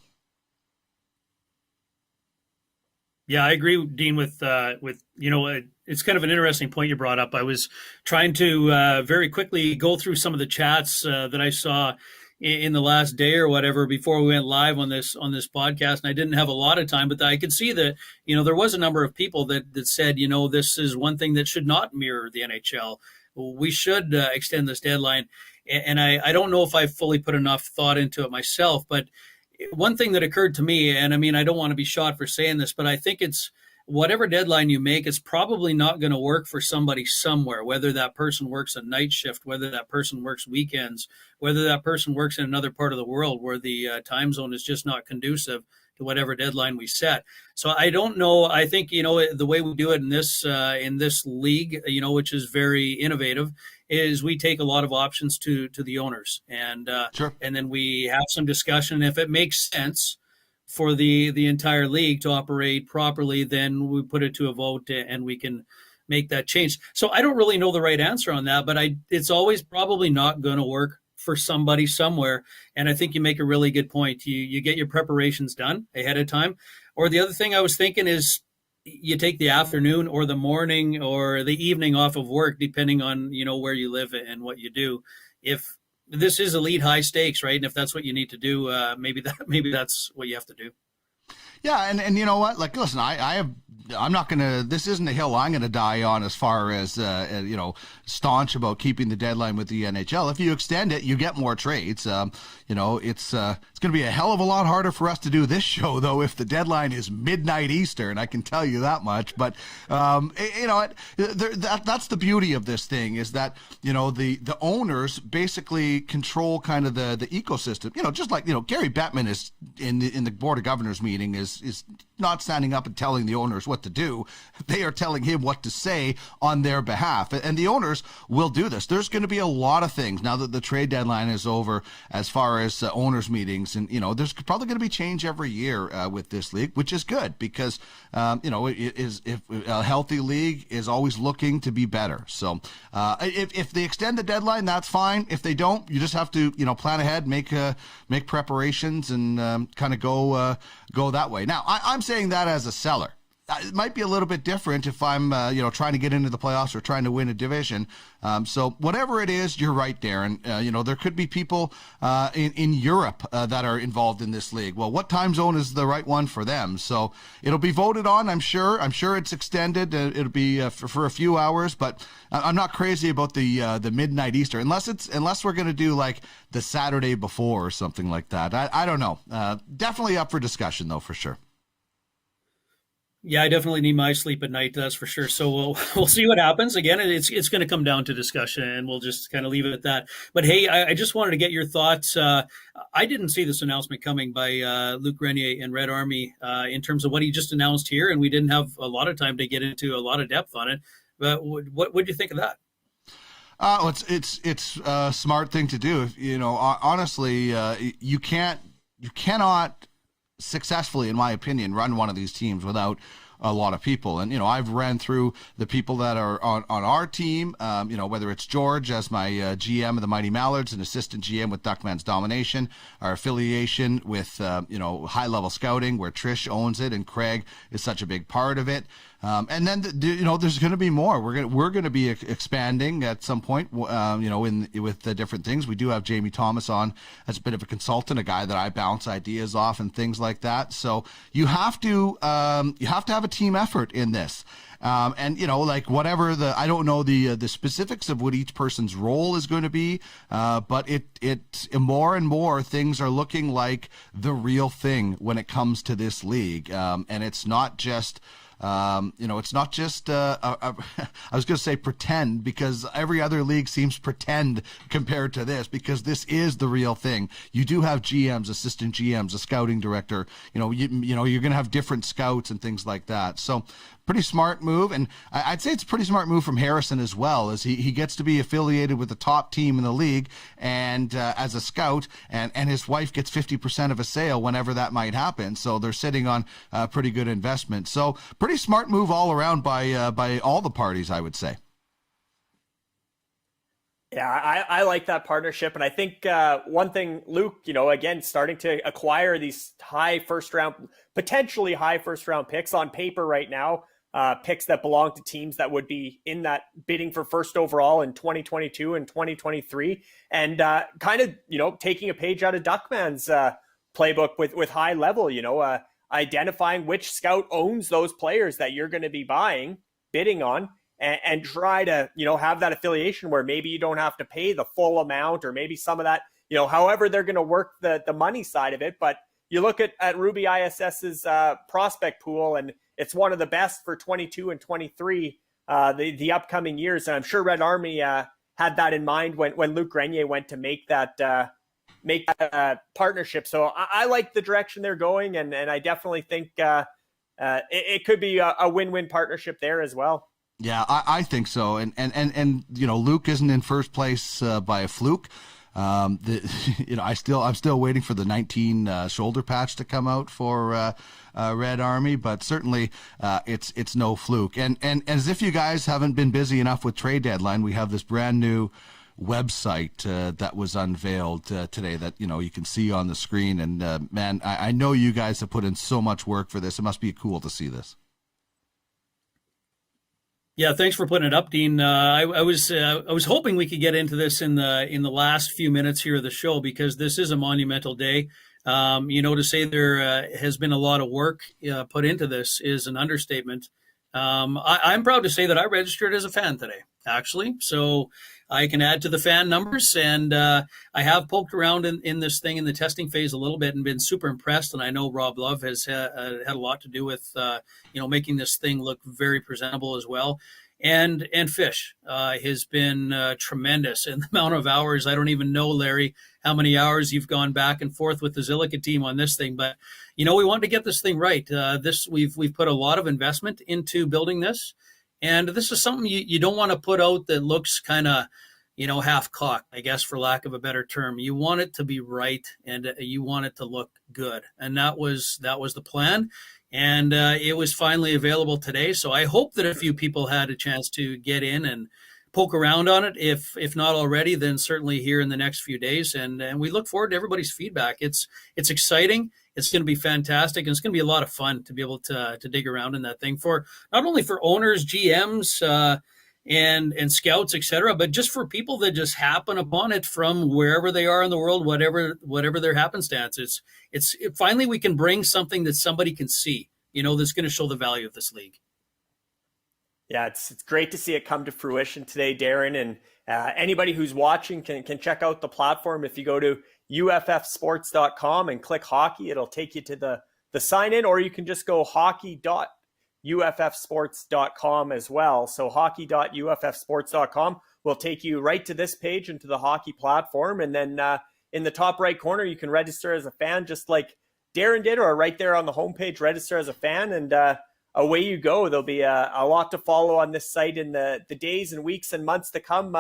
Speaker 2: Yeah, I agree, Dean, with it's kind of an interesting point you brought up. I was trying to very quickly go through some of the chats that I saw in the last day or whatever before we went live on this podcast, and I didn't have a lot of time, but I could see that there was a number of people that said this is one thing that should not mirror the NHL. We should extend this deadline, and I don't know if I fully put enough thought into it myself, but one thing that occurred to me, and I mean, I don't want to be shot for saying this, but I think it's whatever deadline you make, it's probably not going to work for somebody somewhere, whether that person works a night shift, whether that person works weekends, whether that person works in another part of the world where the time zone is just not conducive to whatever deadline we set. So I don't know. I think, the way we do it in this league, which is very innovative, is we take a lot of options to the owners, and
Speaker 4: sure.
Speaker 2: And then we have some discussion. If it makes sense for the entire league to operate properly, then we put it to a vote and we can make that change. So I don't really know the right answer on that, but it's always probably not going to work for somebody somewhere. And I think you make a really good point. You get your preparations done ahead of time. Or the other thing I was thinking is you take the afternoon or the morning or the evening off of work, depending on, where you live and what you do. If this is elite high stakes, right? And if that's what you need to do, maybe that's what you have to do.
Speaker 4: Yeah, and you know what? Like, listen, I'm not gonna. This isn't a hill I'm gonna die on as far as staunch about keeping the deadline with the NHL. If you extend it, you get more trades. It's gonna be a hell of a lot harder for us to do this show though if the deadline is midnight Eastern. I can tell you that much. But that's the beauty of this thing is that the owners basically control kind of the ecosystem. Just like Gary Bettman is in the Board of Governors meeting is not standing up and telling the owners what to do. They are telling him what to say on their behalf. And the owners will do this. There's going to be a lot of things now that the trade deadline is over as far as owners meetings. And, there's probably going to be change every year with this league, which is good because, if a healthy league is always looking to be better. So if they extend the deadline, that's fine. If they don't, you just have to, plan ahead, make preparations and kind of go that way. Now, I'm saying that as a seller. it might be a little bit different if I'm, trying to get into the playoffs or trying to win a division. So whatever it is, you're right, Darren. There could be people in Europe that are involved in this league. Well, what time zone is the right one for them? So it'll be voted on, I'm sure. I'm sure it's extended. It'll be for a few hours, but I'm not crazy about the midnight Easter, unless we're going to do like the Saturday before or something like that. I don't know. Definitely up for discussion, though, for sure.
Speaker 2: Yeah, I definitely need my sleep at night. That's for sure. So we'll see what happens. Again, it's going to come down to discussion, and we'll just kind of leave it at that. But hey, I just wanted to get your thoughts. I didn't see this announcement coming by Luc Grenier and Red Army in terms of what he just announced here, and we didn't have a lot of time to get into a lot of depth on it. But what do you think of that?
Speaker 4: It's a smart thing to do. Honestly, you cannot successfully, in my opinion, run one of these teams without a lot of people. And, I've ran through the people that are on our team, whether it's George as my GM of the Mighty Mallards, an assistant GM with Duckman's Domination, our affiliation with, high-level scouting where Trish owns it and Craig is such a big part of it. And then, there's going to be more. We're going to be expanding at some point, with the different things. We do have Jamie Thomas on as a bit of a consultant, a guy that I bounce ideas off and things like that. So you have to have a team effort in this. Whatever I don't know the specifics of what each person's role is going to be, but it more and more things are looking like the real thing when it comes to this league. And it's not just, it's not just, I was going to say pretend, because every other league seems pretend compared to this, because this is the real thing. You do have GMs, assistant GMs, a scouting director, you're going to have different scouts and things like that. So pretty smart move. And I'd say it's a pretty smart move from Harrison as well, as he gets to be affiliated with the top team in the league and as a scout, and his wife gets 50% of a sale whenever that might happen. So they're sitting on a pretty good investment. So pretty smart move all around by all the parties, I would say.
Speaker 3: Yeah, I like that partnership. And I think one thing, Luke, again, starting to acquire these potentially high first round picks on paper right now, picks that belong to teams that would be in that bidding for first overall in 2022 and 2023. And kind of, taking a page out of Duckman's playbook with high level, identifying which scout owns those players that you're going to be bidding on. And try to, have that affiliation where maybe you don't have to pay the full amount, or maybe some of that, however they're going to work the money side of it. But you look at Ruby ISS's prospect pool, and it's one of the best for 22 and 23, the upcoming years. And I'm sure Red Army had that in mind when Luc Grenier went to make that partnership. So I like the direction they're going, and I definitely think it could be a win-win partnership there as well.
Speaker 4: Yeah, I think so. And Luke isn't in first place by a fluke. I'm still waiting for the 19 shoulder patch to come out for Red Army, but certainly it's no fluke. And as if you guys haven't been busy enough with trade deadline, we have this brand new website that was unveiled today that you can see on the screen. And man, I know you guys have put in so much work for this. It must be cool to see this.
Speaker 2: Yeah, thanks for putting it up, Dean. I was hoping we could get into this in the last few minutes here of the show, because this is a monumental day. To say there has been a lot of work put into this is an understatement. I'm proud to say that I registered as a fan today, actually. So I can add to the fan numbers, and I have poked around in this thing in the testing phase a little bit and been super impressed. And I know Rob Love has had a lot to do with making this thing look very presentable as well. And Fish has been tremendous in the amount of hours. I don't even know, Larry, how many hours you've gone back and forth with the Zilliqa team on this thing. But we want to get this thing right. We've put a lot of investment into building this. And this is something you don't want to put out that looks kind of, half-cocked, I guess, for lack of a better term. You want it to be right, and you want it to look good. And that was the plan. And it was finally available today. So I hope that a few people had a chance to get in and poke around on it. If not already, then certainly here in the next few days. And we look forward to everybody's feedback. It's exciting. It's going to be fantastic, and it's going to be a lot of fun to be able to dig around in that thing for not only for owners, GMs, and scouts, etc., but just for people that just happen upon it from wherever they are in the world, whatever their happenstance. Finally we can bring something that somebody can see, that's going to show the value of this league.
Speaker 3: Yeah, it's great to see it come to fruition today, Darren. And anybody who's watching can check out the platform. If you go to UFFsports.com and click hockey, it'll take you to the sign in, or you can just go hockey.uffsports.com as well. So hockey.uffsports.com will take you right to this page and to the hockey platform. And then in the top right corner, you can register as a fan, just like Darren did, or right there on the homepage, register as a fan, and away you go. There'll be a lot to follow on this site in the days and weeks and months to come,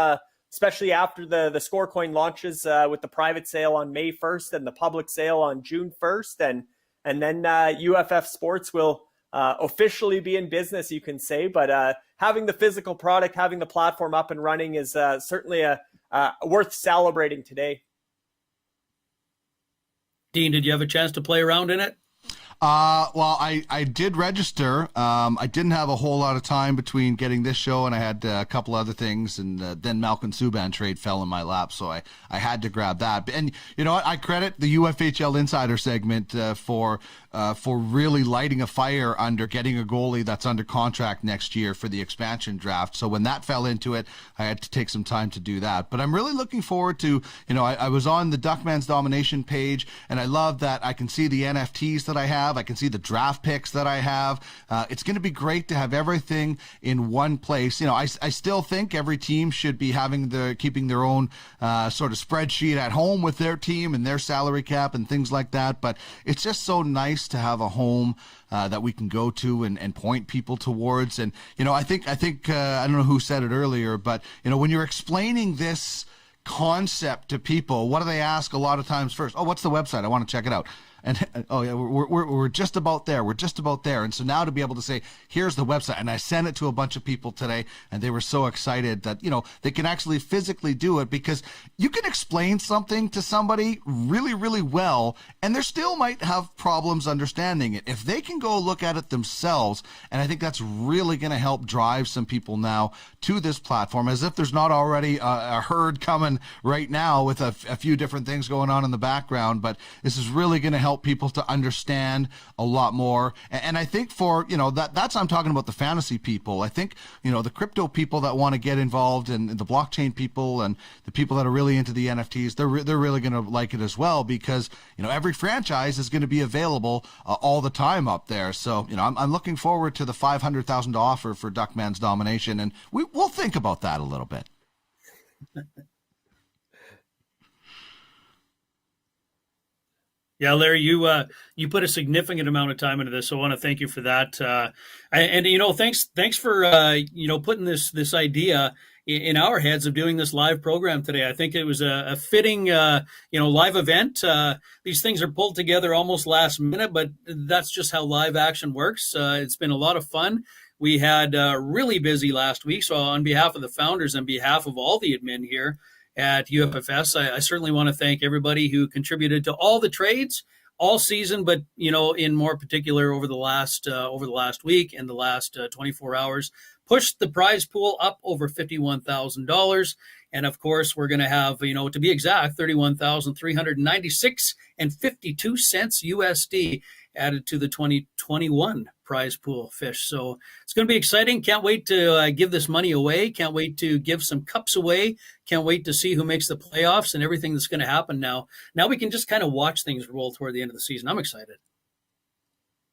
Speaker 3: especially after the Scorecoin launches with the private sale on May 1st and the public sale on June 1st. And then UFF Sports will officially be in business, you can say. But having the physical product, having the platform up and running is certainly worth celebrating today.
Speaker 2: Dean, did you have a chance to play around in it?
Speaker 4: Well, I did register. I didn't have a whole lot of time between getting this show, and I had a couple other things, and then Malcolm Subban trade fell in my lap, so I had to grab that. And you know what? I credit the UFHL Insider segment for really lighting a fire under getting a goalie that's under contract next year for the expansion draft. So when that fell into it, I had to take some time to do that. But I'm really looking forward to, I was on the Duckman's Domination page, and I love that I can see the NFTs that I have. I can see the draft picks that I have. It's going to be great to have everything in one place. I still think every team should be keeping their own sort of spreadsheet at home with their team and their salary cap and things like that. But it's just so nice to have a home that we can go to and point people towards. And I think I don't know who said it earlier, but when you're explaining this concept to people, what do they ask a lot of times first? Oh, what's the website? I want to check it out. And oh yeah, we're just about there. We're just about there. And so now to be able to say, here's the website, and I sent it to a bunch of people today, and they were so excited that they can actually physically do it, because you can explain something to somebody really, really well, and they still might have problems understanding it. If they can go look at it themselves, and I think that's really going to help drive some people now to this platform, as if there's not already a herd coming right now with a few different things going on in the background. But this is really going to help people to understand a lot more. And I think for, that's, I'm talking about the fantasy people. I think, the crypto people that want to get involved, and the blockchain people and the people that are really into the NFTs, they're really going to like it as well, because, every franchise is going to be available all the time up there. So, I'm looking forward to the $500,000 offer for Duckman's Domination, and we'll think about that a little bit.
Speaker 2: Yeah, Larry, you put a significant amount of time into this, so I want to thank you for that. Thanks for putting this idea in our heads of doing this live program today. I think it was a fitting live event. These things are pulled together almost last minute, but that's just how live action works. It's been a lot of fun. We had really busy last week, so on behalf of the founders and behalf of all the admin here at UFFS, I certainly want to thank everybody who contributed to all the trades all season, but in more particular over the last week and the last 24 hours, pushed the prize pool up over $51,000. And of course, we're going to have, to be exact, $31,396.52 USD added to the 2021 prize pool fish. So it's going to be exciting. Can't wait to give this money away. Can't wait to give some cups away. Can't wait to see who makes the playoffs and everything that's going to happen now. Now we can just kind of watch things roll toward the end of the season. I'm excited.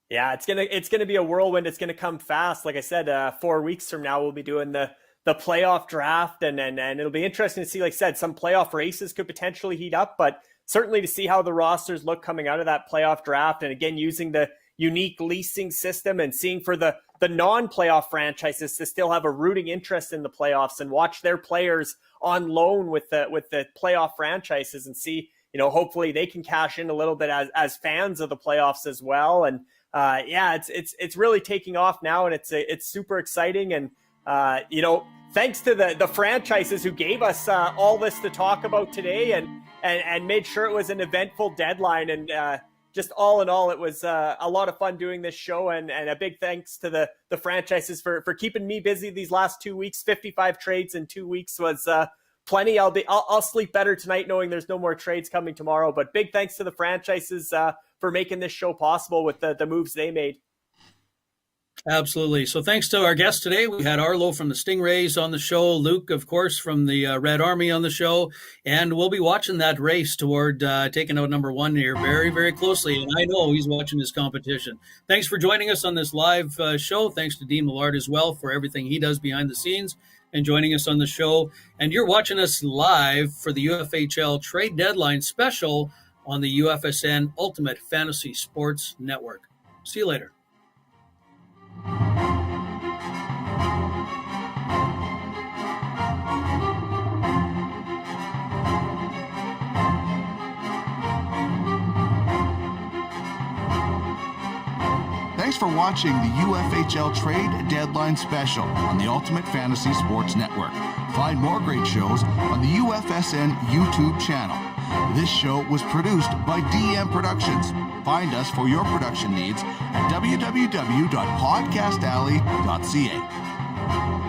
Speaker 3: Yeah, it's gonna be a whirlwind. It's gonna come fast. Like I said, 4 weeks from now we'll be doing the playoff draft, and it'll be interesting to see. Like I said, some playoff races could potentially heat up, but certainly to see how the rosters look coming out of that playoff draft, and again using the unique leasing system and seeing for the non-playoff franchises to still have a rooting interest in the playoffs and watch their players on loan with the playoff franchises, and see, hopefully they can cash in a little bit as fans of the playoffs as well. And it's really taking off now, and it's super exciting. And thanks to the franchises who gave us all this to talk about today, and made sure it was an eventful deadline. And just all in all, it was a lot of fun doing this show, and a big thanks to the franchises for keeping me busy these last 2 weeks. 55 trades in 2 weeks was plenty. I'll sleep better tonight knowing there's no more trades coming tomorrow. But big thanks to the franchises for making this show possible with the moves they made.
Speaker 2: Absolutely. So thanks to our guests today. We had Arlo from the Stingrays on the show, Luke, of course, from the Red Army on the show, and we'll be watching that race toward taking out number one here very, very closely, and I know he's watching this competition. Thanks for joining us on this live show. Thanks to Dean Millard as well for everything he does behind the scenes and joining us on the show. And you're watching us live for the UFHL Trade Deadline Special on the UFSN Ultimate Fantasy Sports Network. See you later.
Speaker 1: Thanks for watching the UFHL Trade Deadline Special on the Ultimate Fantasy Sports Network. Find more great shows on the UFSN YouTube channel. This show was produced by DM Productions. Find us for your production needs at www.podcastalley.ca.